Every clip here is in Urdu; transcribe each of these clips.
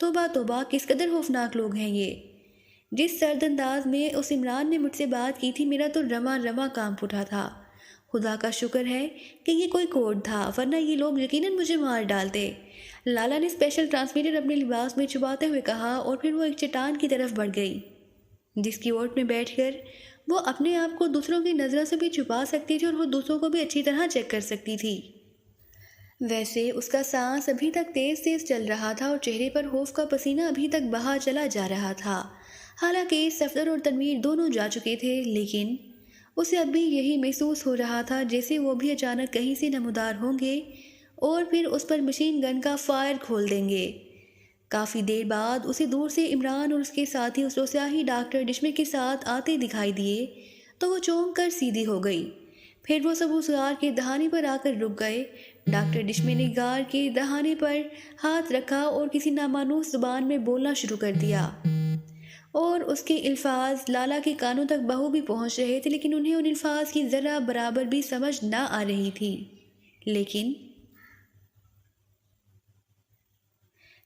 توبہ توبہ، کس قدر خوفناک لوگ ہیں یہ۔ جس سرد انداز میں اس عمران نے مجھ سے بات کی تھی، میرا تو رواں رواں کانپ اٹھا تھا۔ خدا کا شکر ہے کہ یہ کوئی کوڈ تھا، ورنہ یہ لوگ یقیناً مجھے مار ڈالتے۔ لالا نے اسپیشل ٹرانسمیٹر اپنے لباس میں چھپاتے ہوئے کہا، اور پھر وہ ایک چٹان کی طرف بڑھ گئی جس کی اوٹ میں بیٹھ کر وہ اپنے آپ کو دوسروں کی نظروں سے بھی چھپا سکتی تھی اور وہ دوسروں کو بھی اچھی طرح چیک کر سکتی تھی۔ ویسے اس کا سانس ابھی تک تیز تیز چل رہا تھا اور چہرے پر خوف کا پسینہ ابھی تک بہا چلا جا رہا تھا۔ حالانکہ صفدر اور تنویر دونوں جا چکے تھے، لیکن اسے اب بھی یہی محسوس ہو رہا تھا جیسے وہ بھی اچانک کہیں سے نمودار ہوں گے اور پھر اس پر مشین گن کا فائر کھول دیں گے۔ کافی دیر بعد اسے دور سے عمران اور اس کے ساتھی اس سیاہی ڈاکٹر ڈشمے کے ساتھ آتے دکھائی دیے تو وہ چونک کر سیدھی ہو گئی۔ پھر وہ سب اس غار کے دہانے پر آ کر رک گئے۔ ڈاکٹر ڈشمے نے غار کے دہانے پر ہاتھ رکھا اور کسی نامانوس زبان میں بولنا شروع کر دیا، اور اس کے الفاظ لالا کے کانوں تک بخوبی پہنچ رہے تھے، لیکن انہیں ان الفاظ کی ذرا برابر بھی سمجھ نہ آ رہی تھی۔ لیکن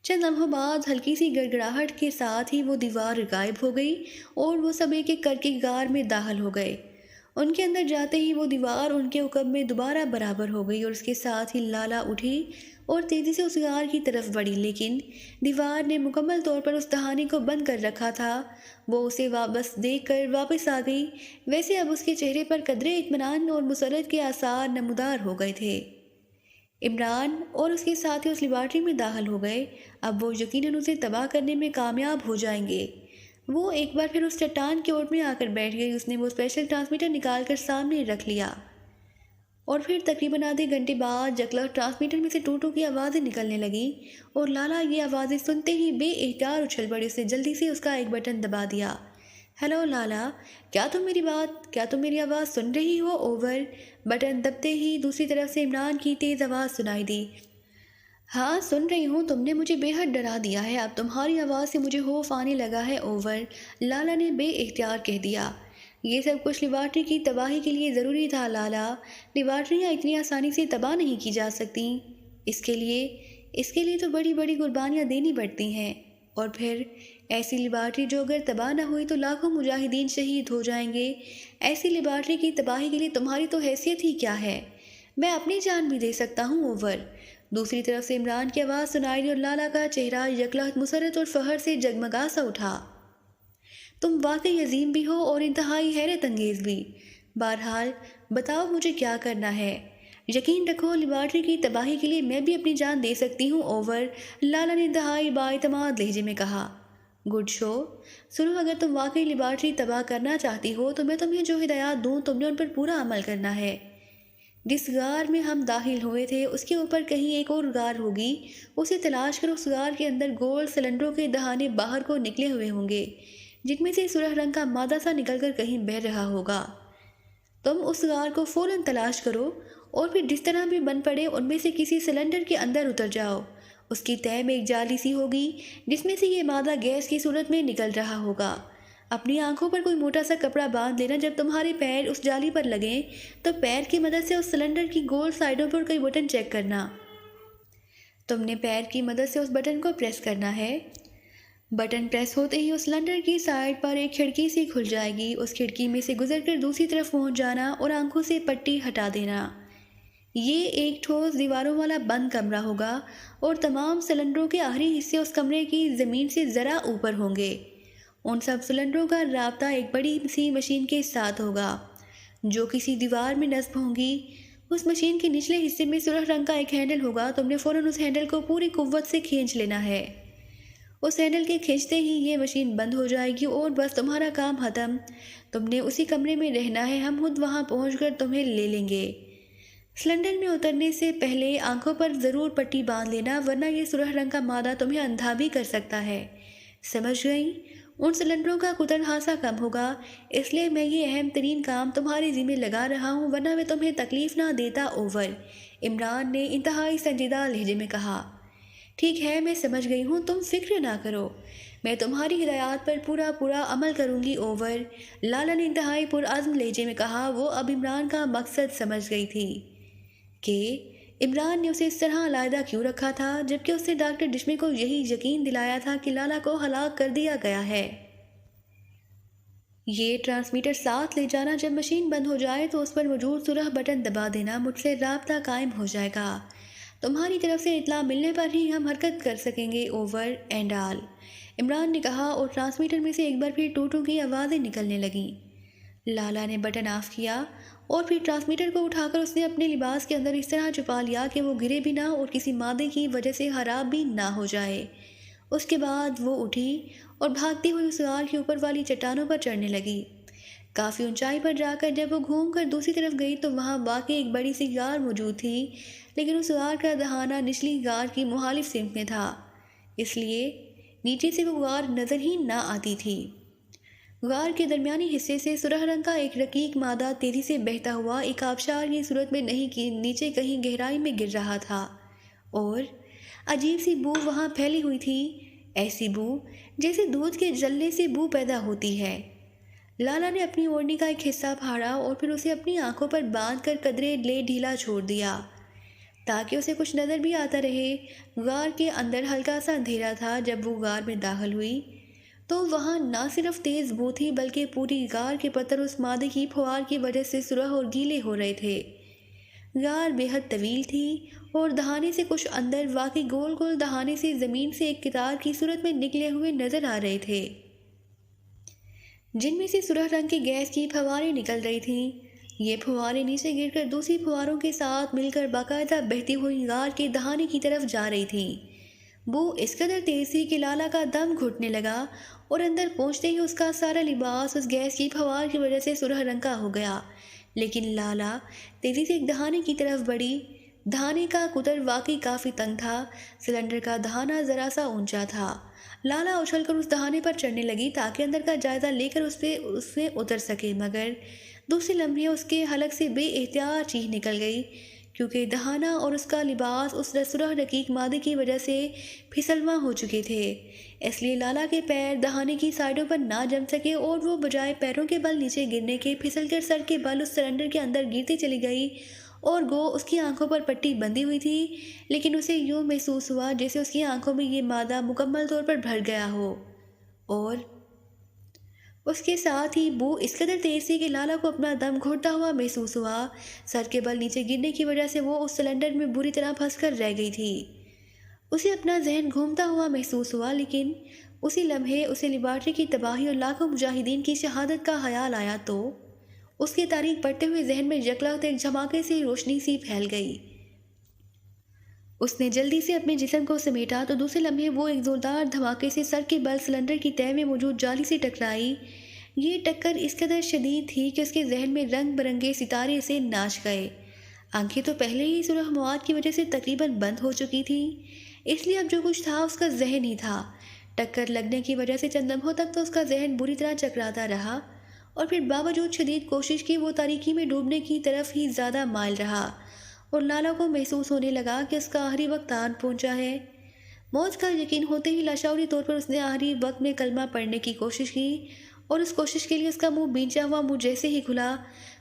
چند لمحوں بعد ہلکی سی گڑگڑاہٹ کے ساتھ ہی وہ دیوار غائب ہو گئی اور وہ سب ایک ایک کر کے غار میں داخل ہو گئے۔ ان کے اندر جاتے ہی وہ دیوار ان کے عقب میں دوبارہ برابر ہو گئی اور اس کے ساتھ ہی لالا اٹھی اور تیزی سے اس غار کی طرف بڑھی، لیکن دیوار نے مکمل طور پر اس دہانے کو بند کر رکھا تھا۔ وہ اسے واپس دیکھ کر واپس آ گئی۔ ویسے اب اس کے چہرے پر قدرے اطمینان اور مسرت کے آثار نمودار ہو گئے تھے۔ عمران اور اس کے ساتھی اس لیبارٹری میں داخل ہو گئے۔ اب وہ یقیناً اسے تباہ کرنے میں کامیاب ہو جائیں گے۔ وہ ایک بار پھر اس چٹان کی اوٹ میں آ کر بیٹھ گئی۔ اس نے وہ اسپیشل ٹرانسمیٹر نکال کر سامنے رکھ لیا، اور پھر تقریباً آدھے گھنٹے بعد جکلا ٹرانسمیٹر میں سے ٹوٹو کی آوازیں نکلنے لگیں، اور لالا یہ آوازیں سنتے ہی بے اختیار اچھل پڑی۔ اس نے جلدی سے اس کا ایک بٹن دبا دیا۔ ہیلو لالا، کیا تم میری آواز سن رہی ہو؟ اوور۔ بٹن دبتے ہی دوسری طرف سے عمران کی تیز آواز سنائی دی۔ ہاں سن رہی ہوں، تم نے مجھے بے حد ڈرا دیا ہے، اب تمہاری آواز سے مجھے خوف آنے لگا ہے۔ اوور، لالا نے بے اختیار کہہ دیا۔ یہ سب کچھ لیبارٹری کی تباہی کے لیے ضروری تھا لالا۔ لیبارٹریاں اتنی آسانی سے تباہ نہیں کی جا سکتیں۔ اس کے لیے تو بڑی بڑی قربانیاں دینی پڑتی ہیں، اور پھر ایسی لیبارٹری جو اگر تباہ نہ ہوئی تو لاکھوں مجاہدین شہید ہو جائیں گے۔ ایسی لیبارٹری کی تباہی کے لیے تمہاری تو حیثیت ہی کیا ہے؟ میں اپنی جان بھی دے سکتا ہوں۔ اوور۔ دوسری طرف سے عمران کی آواز سنائی دی اور لالا کا چہرہ یکلخت مسرت اور فخر سے جگمگا سا اٹھا۔ تم واقعی عظیم بھی ہو اور انتہائی حیرت انگیز بھی۔ بہرحال بتاؤ مجھے کیا کرنا ہے۔ یقین رکھو لیبارٹری کی تباہی کے لیے میں بھی اپنی جان دے سکتی ہوں۔ اوور، لالا نے انتہائی بااعتماد لہجے میں کہا۔ Good show. سنو، اگر تم واقعی لیبارٹری تباہ کرنا چاہتی ہو تو میں تمہیں جو ہدایات دوں تم نے ان پر پورا عمل کرنا ہے۔ جس غار میں ہم داخل ہوئے تھے اس کے اوپر کہیں ایک اور غار ہوگی، اسے تلاش کر اس غار کے اندر گول سلنڈروں کے دہانے باہر کو نکلے ہوئے ہوں گے، جن میں سے سرخ رنگ کا مادہ سا نکل کر کہیں بہہ رہا ہوگا۔ تم اس غار کو فوراً تلاش کرو اور پھر جس طرح بھی بن پڑے ان میں سے کسی سلنڈر کے اندر اتر جاؤ۔ اس کی تہہ میں ایک جالی سی ہوگی جس میں سے یہ مادہ گیس کی صورت میں نکل رہا ہوگا۔ اپنی آنکھوں پر کوئی موٹا سا کپڑا باندھ لینا۔ جب تمہارے پیر اس جالی پر لگیں تو پیر کی مدد سے اس سلنڈر کی گول سائڈوں پر کئی بٹن چیک کرنا۔ تم نے پیر کی مدد سے اس بٹن کو پریس کرنا ہے۔ بٹن پریس ہوتے ہی اس سلنڈر کی سائڈ پر ایک کھڑکی سی کھل جائے گی۔ اس کھڑکی میں سے گزر کر دوسری طرف پہنچ جانا اور آنکھوں سے پٹی ہٹا دینا۔ یہ ایک ٹھوس دیواروں والا بند کمرہ ہوگا اور تمام سلنڈروں کے آخری حصے اس کمرے کی زمین سے ذرا اوپر ہوں گے۔ ان سب سلنڈروں کا رابطہ ایک بڑی سی مشین کے ساتھ ہوگا جو کسی دیوار میں نصب ہوں گی۔ اس مشین کے نچلے حصے میں سرخ رنگ کا ایک ہینڈل ہوگا۔ تم نے فوراً اس ہینڈل کو پوری قوت سے کھینچ لینا ہے۔ اس ہینڈل کے کھینچتے ہی یہ مشین بند ہو جائے گی اور بس تمہارا کام ختم۔ تم نے اسی کمرے میں رہنا ہے، ہم خود وہاں پہنچ کر تمہیں لے لیں گے۔ سلنڈر میں اترنے سے پہلے آنکھوں پر ضرور پٹی باندھ لینا، ورنہ یہ سرخ رنگ کا مادہ تمہیں اندھا بھی کر سکتا ہے۔ سمجھ گئی؟ ان سلنڈروں کا قطر خاصا کم ہوگا، اس لیے میں یہ اہم ترین کام تمہارے ذمہ لگا رہا ہوں، ورنہ میں تمہیں تکلیف نہ دیتا۔ اوور، عمران نے انتہائی سنجیدہ لہجے میں کہا۔ ٹھیک ہے، میں سمجھ گئی ہوں، تم فکر نہ کرو، میں تمہاری ہدایات پر پورا عمل کروں گی۔ اوور، لالا نے انتہائی پرعزم لہجے میں کہا۔ وہ اب عمران کا مقصد سمجھ گئی تھی کہ عمران نے اسے اس طرح علیحدہ کیوں رکھا تھا جبکہ اس نے ڈاکٹر ڈشمی کو یہی یقین دلایا تھا کہ لالا کو ہلاک کر دیا گیا ہے؟ یہ ٹرانسمیٹر ساتھ لے جانا، جب مشین بند ہو جائے تو اس پر موجود سرخ بٹن دبا دینا، مجھ سے رابطہ قائم ہو جائے گا۔ تمہاری طرف سے اطلاع ملنے پر ہی ہم حرکت کر سکیں گے، اوور اینڈ آل، عمران نے کہا، اور ٹرانسمیٹر میں سے ایک بار پھر ٹوٹوں کی آوازیں نکلنے لگیں۔ لالا نے بٹن آف کیا اور پھر ٹرانسمیٹر کو اٹھا کر اس نے اپنے لباس کے اندر اس طرح چھپا لیا کہ وہ گرے بھی نہ اور کسی مادے کی وجہ سے خراب بھی نہ ہو جائے۔ اس کے بعد وہ اٹھی اور بھاگتی ہوئی اس غار کے اوپر والی چٹانوں پر چڑھنے لگی۔ کافی اونچائی پر جا کر جب وہ گھوم کر دوسری طرف گئی تو وہاں واقعی ایک بڑی سی غار موجود تھی، لیکن اس غار کا دہانہ نچلی غار کی مخالف سمت میں تھا، اس لیے نیچے سے وہ غار نظر ہی نہ آتی تھی۔ غار کے درمیانی حصے سے سرخ رنگ کا ایک رقیق مادہ تیزی سے بہتا ہوا ایک آبشار کی صورت میں نہیں کہ نیچے کہیں گہرائی میں گر رہا تھا، اور عجیب سی بو وہاں پھیلی ہوئی تھی، ایسی بو جیسے دودھ کے جلنے سے بو پیدا ہوتی ہے۔ لالا نے اپنی اوڑھنی کا ایک حصہ پھاڑا اور پھر اسے اپنی آنکھوں پر باندھ کر قدرے لے ڈھیلا چھوڑ دیا تاکہ اسے کچھ نظر بھی آتا رہے۔ غار کے اندر ہلکا سا اندھیرا تھا۔ جب وہ غار میں داخل ہوئی تو وہاں نہ صرف تیز بو تھی بلکہ پوری غار کے پتھر اس مادے کی پھوار کی وجہ سے سرخ اور گیلے ہو رہے تھے۔ غار بے حد طویل تھی اور دہانے سے کچھ اندر واقعی گول گول دہانے سے زمین سے ایک کتار کی صورت میں نکلے ہوئے نظر آ رہے تھے، جن میں سے سرخ رنگ کی گیس کی پھواریں نکل رہی تھیں۔ یہ پھواریں نیچے گر کر دوسری پھواروں کے ساتھ مل کر باقاعدہ بہتی ہوئی غار کے دہانے کی طرف جا رہی تھیں۔ بو اس قدر تیز تھی کہ لالا کا دم گھٹنے لگا اور اندر پہنچتے ہی اس کا سارا لباس اس گیس کی پھوار کی وجہ سے سرخ رنگ کا ہو گیا۔ لیکن لالا تیزی سے ایک دہانے کی طرف بڑھی۔ دہانے کا قطر واقعی کافی تنگ تھا، سلنڈر کا دہانہ ذرا سا اونچا تھا۔ لالا اچھل کر اس دہانے پر چڑھنے لگی تاکہ اندر کا جائزہ لے کر اس سے اتر سکے، مگر دوسرے لمحے اس کے حلق سے بے احتیاط چیخ نکل گئی، کیونکہ دہانہ اور اس کا لباس اس سرخ رقیق مادے کی وجہ سے پھسلواں ہو چکے تھے۔ اس لیے لالا کے پیر دہانے کی سائڈوں پر نہ جم سکے اور وہ بجائے پیروں کے بل نیچے گرنے کے پھسل کر سر کے بل اس سلنڈر کے اندر گرتی چلی گئی، اور گو اس کی آنکھوں پر پٹی بندھی ہوئی تھی، لیکن اسے یوں محسوس ہوا جیسے اس کی آنکھوں میں یہ مادہ مکمل طور پر بھر گیا ہو، اور اس کے ساتھ ہی بو اس قدر تیز تھی کہ لالا کو اپنا دم گھٹتا ہوا محسوس ہوا۔ سر کے بل نیچے گرنے کی وجہ سے وہ اس سلنڈر میں بری طرح پھنس کر رہ گئی تھی۔ اسے اپنا ذہن گھومتا ہوا محسوس ہوا، لیکن اسی لمحے اسے لیبارٹری کی تباہی اور لاکھوں مجاہدین کی شہادت کا خیال آیا تو اس کے تاریک پڑتے ہوئے ذہن میں یکلخت ایک دھماکے سے روشنی سی پھیل گئی۔ اس نے جلدی سے اپنے جسم کو سمیٹا تو دوسرے لمحے وہ ایک زوردار دھماکے سے سر کے بل سلنڈر کی تہہ میں موجود جالی سے ٹکرائی۔ یہ ٹکر اس قدر شدید تھی کہ اس کے ذہن میں رنگ برنگے ستارے سے ناچ گئے۔ آنکھیں تو پہلے ہی سرخ مواد کی وجہ سے تقریباً بند ہو چکی تھیں، اس لیے اب جو کچھ تھا اس کا ذہن ہی تھا۔ ٹکر لگنے کی وجہ سے چند لمحوں تک تو اس کا ذہن بری طرح چکراتا رہا، اور پھر باوجود شدید کوشش کی وہ تاریکی میں ڈوبنے کی طرف ہی زیادہ مائل رہا، اور لالا کو محسوس ہونے لگا کہ اس کا آخری وقت آن پہنچا ہے۔ موت کا یقین ہوتے ہی لاشعوری طور پر اس نے آخری وقت میں کلمہ پڑھنے کی کوشش کی، اور اس کوشش کے لیے اس کا منہ بینچا ہوا منہ جیسے ہی کھلا،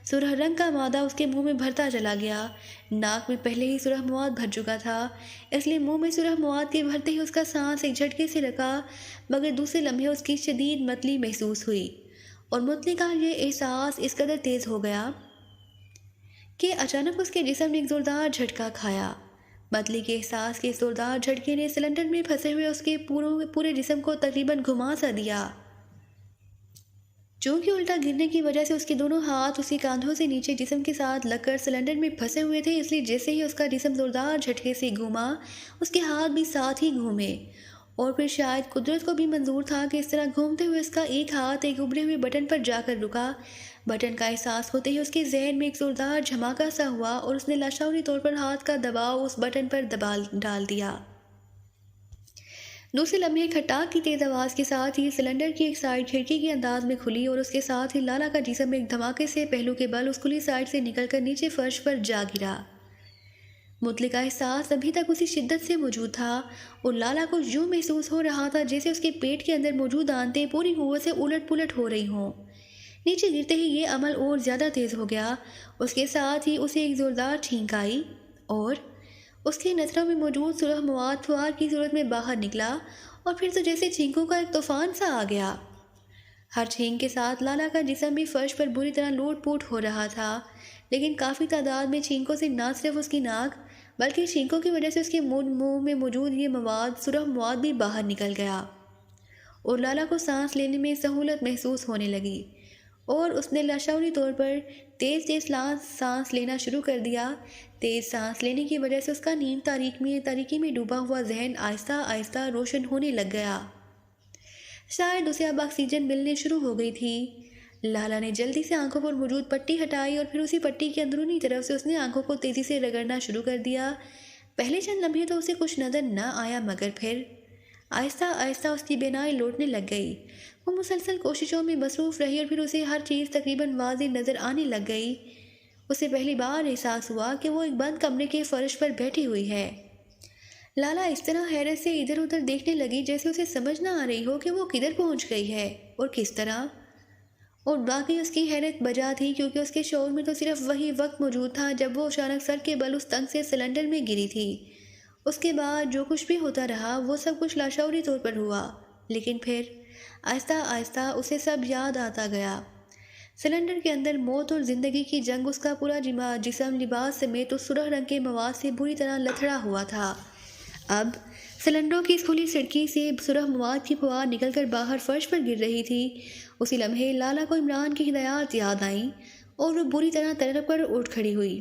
سرخ رنگ کا مادہ اس کے منہ میں بھرتا چلا گیا۔ ناک میں پہلے ہی سرخ مواد بھر چکا تھا، اس لیے منہ میں سرخ مواد کے بھرتے ہی اس کا سانس ایک جھٹکے سے رکا، مگر دوسرے لمحے اس کی شدید متلی محسوس ہوئی، اور متلی کا یہ احساس اس قدر تیز ہو گیا کہ اچانک اس کے جسم نے ایک زوردار جھٹکا کھایا۔ متلی کے احساس کے زوردار جھٹکے نے سلنڈر میں پھنسے ہوئے اس کے پورے جسم کو تقریباً گھما سا دیا۔ چونکہ الٹا گرنے کی وجہ سے اس کے دونوں ہاتھ اس کے کاندھوں سے نیچے جسم کے ساتھ لگ کر سلنڈر میں پھنسے ہوئے تھے، اس لیے جیسے ہی اس کا جسم زوردار جھٹکے سے گھوما، اس کے ہاتھ بھی ساتھ ہی گھومے، اور پھر شاید قدرت کو بھی منظور تھا کہ اس طرح گھومتے ہوئے اس کا ایک ہاتھ ایک ابھرے ہوئے بٹن پر جا کر رکا۔ بٹن کا احساس ہوتے ہی اس کے ذہن میں ایک زوردار جھماکہ سا ہوا، اور اس نے لاشعوری طور پر ہاتھ کا دباؤ اس بٹن پر ڈال دیا۔ دوسرے لمحے کھٹاک کی تیز آواز کے ساتھ ہی سلنڈر کی ایک سائیڈ کھڑکی کے انداز میں کھلی، اور اس کے ساتھ ہی لالا کا جسم ایک دھماکے سے پہلو کے بل اس کھلی سائیڈ سے نکل کر نیچے فرش پر جا گرا۔ متلی کا احساس ابھی تک اسی شدت سے موجود تھا، اور لالا کو یوں محسوس ہو رہا تھا جیسے اس کے پیٹ کے اندر موجود آنتیں پوری قوت سے الٹ پلٹ ہو رہی ہوں۔ نیچے گرتے ہی یہ عمل اور زیادہ تیز ہو گیا، اس کے ساتھ ہی اسے ایک زوردار چھینک آئی، اور اس کے نتھروں میں موجود سرخ مواد فوار کی صورت میں باہر نکلا اور پھر تو جیسے چھینکوں کا ایک طوفان سا آ گیا۔ ہر چھینک کے ساتھ لالا کا جسم بھی فرش پر بری طرح لوٹ پوٹ ہو رہا تھا، لیکن کافی تعداد میں چھینکوں سے نہ صرف اس کی ناک بلکہ چھینکوں کی وجہ سے اس کے منہ میں موجود یہ مواد سرخ مواد بھی باہر نکل گیا اور لالا کو سانس لینے میں سہولت محسوس ہونے لگی اور اس نے لاشعوری طور پر تیز تیز سانس لینا شروع کر دیا۔ تیز سانس لینے کی وجہ سے اس کا نیند تاریکی میں ڈوبا ہوا ذہن آہستہ آہستہ روشن ہونے لگ گیا۔ شاید اسے اب آکسیجن ملنے شروع ہو گئی تھی۔ لالا نے جلدی سے آنکھوں پر موجود پٹی ہٹائی اور پھر اسی پٹی کے اندرونی طرف سے اس نے آنکھوں کو تیزی سے رگڑنا شروع کر دیا۔ پہلے چند لمحے تو اسے کچھ نظر نہ آیا، مگر پھر آہستہ آہستہ اس کی بینائی لوٹنے لگ گئی۔ وہ مسلسل کوششوں میں مصروف رہی اور پھر اسے ہر چیز تقریباً واضح نظر آنے لگ گئی۔ اسے پہلی بار احساس ہوا کہ وہ ایک بند کمرے کے فرش پر بیٹھی ہوئی ہے۔ لالا اس طرح حیرت سے ادھر ادھر دیکھنے لگی جیسے اسے سمجھ نہ آ رہی ہو کہ وہ کدھر پہنچ گئی ہے اور کس طرح، اور باقی اس کی حیرت بجا تھی کیونکہ اس کے شعور میں تو صرف وہی وقت موجود تھا جب وہ اچانک سر کے بل اس تنگ سے سلنڈر میں گری تھی۔ اس کے بعد جو کچھ بھی ہوتا رہا وہ سب کچھ لاشعوری طور پر ہوا، لیکن پھر آہستہ آہستہ اسے سب یاد آتا گیا۔ سلنڈر کے اندر موت اور زندگی کی جنگ، اس کا پورا جسم لباس سمیت اس سرخ رنگ کے مواد سے بری طرح لتھڑا ہوا تھا۔ اب سلنڈروں کی کھلی کھڑکی سے سرخ مواد کی فوار نکل کر باہر فرش پر گر رہی تھی۔ اسی لمحے لالا کو عمران کی ہدایات یاد آئیں اور وہ بری طرح تڑپ کر اٹھ کھڑی ہوئی۔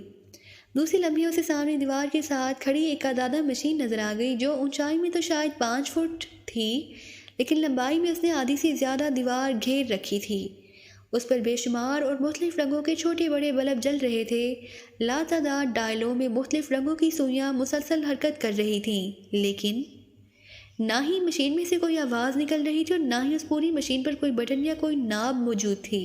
دوسری لمحے اسے سامنے دیوار کے ساتھ کھڑی ایک قادادہ مشین نظر آ گئی جو اونچائی میں تو شاید 5 فٹ تھی، لیکن لمبائی میں اس نے آدھی سے زیادہ دیوار گھیر رکھی تھی۔ اس پر بے شمار اور مختلف رنگوں کے چھوٹے بڑے بلب جل رہے تھے۔ لاتعداد ڈائلوں میں مختلف رنگوں کی سوئیاں مسلسل حرکت کر رہی تھیں، لیکن نہ ہی مشین میں سے کوئی آواز نکل رہی تھی اور نہ ہی اس پوری مشین پر کوئی بٹن یا کوئی ناب موجود تھی۔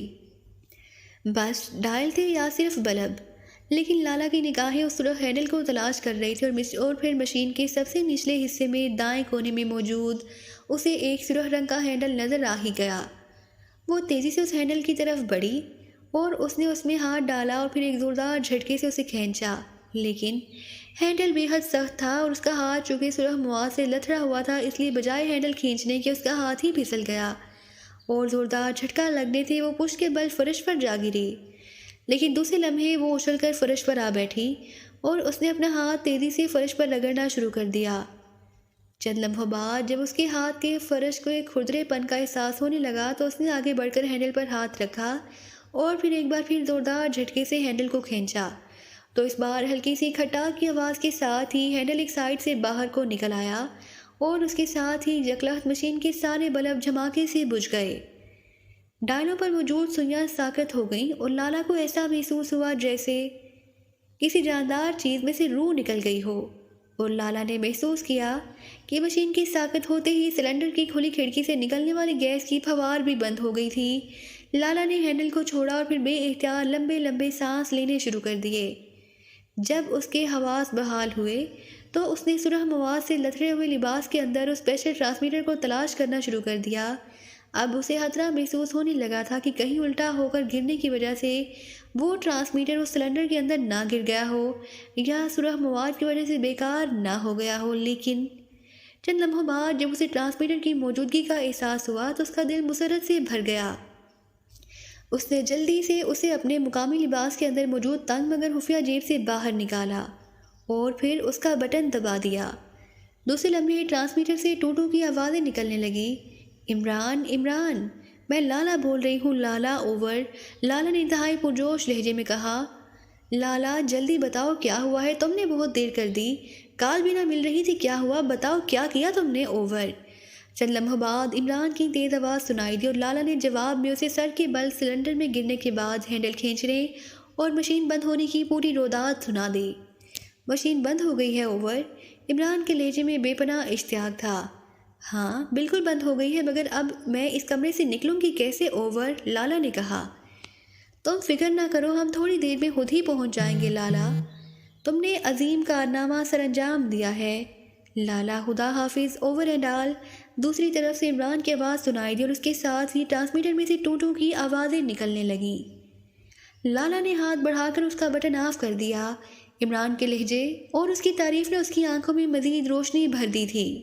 بس ڈائل تھے یا صرف بلب، لیکن لالا کی نگاہیں اس سرخ ہینڈل کو تلاش کر رہی تھی اور پھر مشین کے سب سے نچلے حصے میں دائیں کونے میں موجود اسے ایک سرخ رنگ کا ہینڈل نظر آ ہی گیا۔ وہ تیزی سے اس ہینڈل کی طرف بڑھی اور اس نے اس میں ہاتھ ڈالا اور پھر ایک زوردار جھٹکے سے اسے کھینچا، لیکن ہینڈل بے حد سخت تھا اور اس کا ہاتھ چونکہ سرخ مواد سے لتھڑا ہوا تھا، اس لیے بجائے ہینڈل کھینچنے کے اس کا ہاتھ ہی پھسل گیا اور زوردار جھٹکا لگنے سے وہ پشت کے بل فرش پر جا گری۔ لیکن دوسرے لمحے وہ اچھل کر فرش پر آ بیٹھی اور اس نے اپنا ہاتھ تیزی سے فرش پر رگڑنا شروع کر دیا۔ چند لمحوں بعد جب اس کے ہاتھ کے فرش کو ایک کھردرے پن کا احساس ہونے لگا تو اس نے آگے بڑھ کر ہینڈل پر ہاتھ رکھا اور پھر ایک بار پھر زوردار جھٹکے سے ہینڈل کو کھینچا تو اس بار ہلکی سی کھٹاک کی آواز کے ساتھ ہی ہینڈل ایک سائڈ سے باہر کو نکل آیا اور اس کے ساتھ ہی یکلخت مشین کے سارے بلب دھماکے سے بجھ گئے۔ ڈائلوں پر موجود سوئیاں ساکت ہو گئیں اور لالا کو ایسا محسوس ہوا جیسے کسی جاندار چیز میں سے روح نکل گئی ہو، اور لالا نے محسوس کیا کہ مشین کے ساکت ہوتے ہی سلنڈر کی کھلی کھڑکی سے نکلنے والی گیس کی فوار بھی بند ہو گئی تھی۔ لالا نے ہینڈل کو چھوڑا اور پھر بے اختیار لمبے لمبے سانس لینے شروع کر دیے۔ جب اس کے حواس بحال ہوئے تو اس نے سرخ مواد سے لتھڑے ہوئے لباس کے اندر اس پریشر ٹرانسمیٹر کو تلاش کرنا شروع کر دیا۔ اب اسے خطرہ محسوس ہونے لگا تھا کہ کہیں الٹا ہو کر گرنے کی وجہ سے وہ ٹرانسمیٹر اس سلنڈر کے اندر نہ گر گیا ہو یا سرخ مواد کی وجہ سے بیکار نہ ہو گیا ہو۔ لیکن چند لمحوں بعد جب اسے ٹرانسمیٹر کی موجودگی کا احساس ہوا تو اس کا دل مسرت سے بھر گیا۔ اس نے جلدی سے اسے اپنے مقامی لباس کے اندر موجود تنگ مگر خفیہ جیب سے باہر نکالا اور پھر اس کا بٹن دبا دیا۔ دوسرے لمحے ٹرانسمیٹر سے ٹوٹو کی آوازیں نکلنے لگی۔ عمران، عمران، میں لالا بول رہی ہوں، لالا، اوور۔ لالا نے انتہائی پرجوش لہجے میں کہا۔ لالا جلدی بتاؤ کیا ہوا ہے، تم نے بہت دیر کر دی، کال بھی نہ مل رہی تھی، کیا ہوا بتاؤ، کیا کیا تم نے، اوور۔ چند لمحوں بعد عمران کی تیز آواز سنائی دی اور لالا نے جواب میں اسے سر کے بل سلنڈر میں گرنے کے بعد ہینڈل کھینچنے اور مشین بند ہونے کی پوری روداد سنا دی۔ مشین بند ہو گئی ہے، اوور۔ عمران کے لہجے میں بے پناہ اشتیاق تھا۔ ہاں بالکل بند ہو گئی ہے، مگر اب میں اس کمرے سے نکلوں گی کیسے، اوور، لالا نے کہا۔ تم فکر نہ کرو، ہم تھوڑی دیر میں خود ہی پہنچ جائیں گے لالا، تم نے عظیم کارنامہ سر انجام دیا ہے، لالا، خدا حافظ، اوور اینڈ آل۔ دوسری طرف سے عمران کی آواز سنائی دی اور اس کے ساتھ ہی ٹرانسمیٹر میں سے ٹوٹو کی آوازیں نکلنے لگیں۔ لالا نے ہاتھ بڑھا کر اس کا بٹن آف کر دیا۔ عمران کے لہجے اور اس کی تعریف نے اس کی آنکھوں میں مزید روشنی بھر دی تھی۔